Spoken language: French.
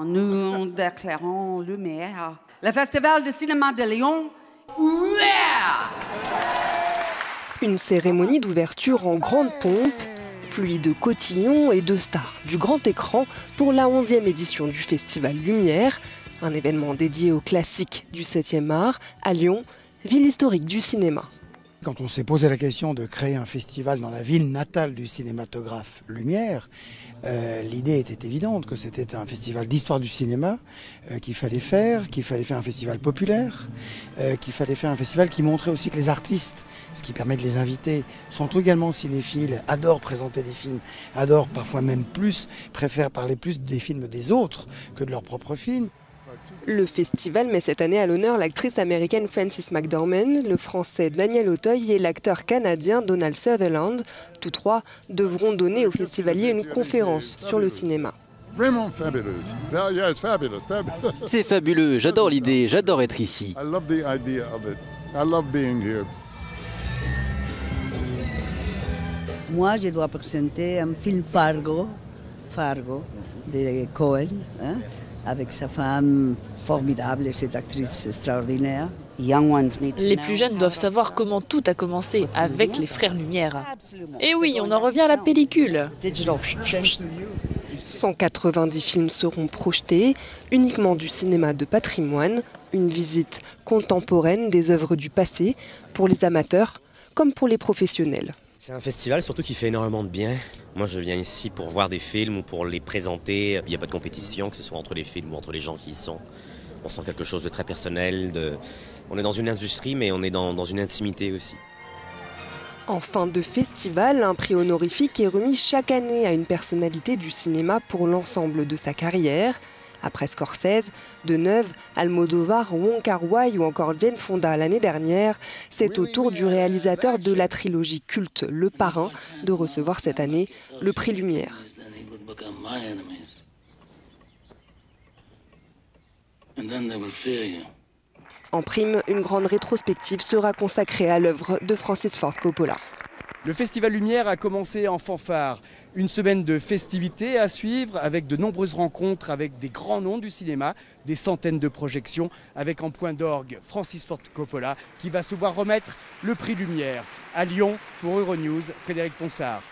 Nous déclarons Lumière. Le Festival de cinéma de Lyon. Yeah! Une cérémonie d'ouverture en grande pompe, pluie de cotillons et de stars du grand écran pour la 11e édition du Festival Lumière, un événement dédié aux classiques du 7e art à Lyon, ville historique du cinéma. Quand on s'est posé la question de créer un festival dans la ville natale du cinématographe Lumière, l'idée était évidente que c'était un festival d'histoire du cinéma qu'il fallait faire un festival populaire, qu'il fallait faire un festival qui montrait aussi que les artistes, ce qui permet de les inviter, sont également cinéphiles, adorent présenter des films, adorent parfois même plus, préfèrent parler plus des films des autres que de leurs propres films. Le festival met cette année à l'honneur l'actrice américaine Frances McDormand, le français Daniel Auteuil et l'acteur canadien Donald Sutherland. Tous trois devront donner aux festivaliers une conférence sur le cinéma. Vraiment fabuleux. C'est fabuleux, j'adore l'idée, j'adore être ici. Moi, je dois présenter un film Fargo de Cohen, avec sa femme formidable et cette actrice extraordinaire. Les plus jeunes doivent savoir comment tout a commencé avec les Frères Lumière. Et oui, on en revient à la pellicule. 190 films seront projetés, uniquement du cinéma de patrimoine, une visite contemporaine des œuvres du passé, pour les amateurs comme pour les professionnels. C'est un festival surtout qui fait énormément de bien. Moi je viens ici pour voir des films ou pour les présenter. Il n'y a pas de compétition, que ce soit entre les films ou entre les gens qui y sont. On sent quelque chose de très personnel. On est dans une industrie mais on est dans une intimité aussi. En fin de festival, un prix honorifique est remis chaque année à une personnalité du cinéma pour l'ensemble de sa carrière. Après Scorsese, Deneuve, Almodovar, Wong Kar-wai ou encore Jane Fonda l'année dernière, c'est au tour du réalisateur de la trilogie culte Le Parrain de recevoir cette année le prix Lumière. En prime, une grande rétrospective sera consacrée à l'œuvre de Francis Ford Coppola. Le Festival Lumière a commencé en fanfare. Une semaine de festivités à suivre avec de nombreuses rencontres avec des grands noms du cinéma, des centaines de projections avec en point d'orgue Francis Ford Coppola qui va se voir remettre le prix Lumière. À Lyon, pour Euronews, Frédéric Ponsard.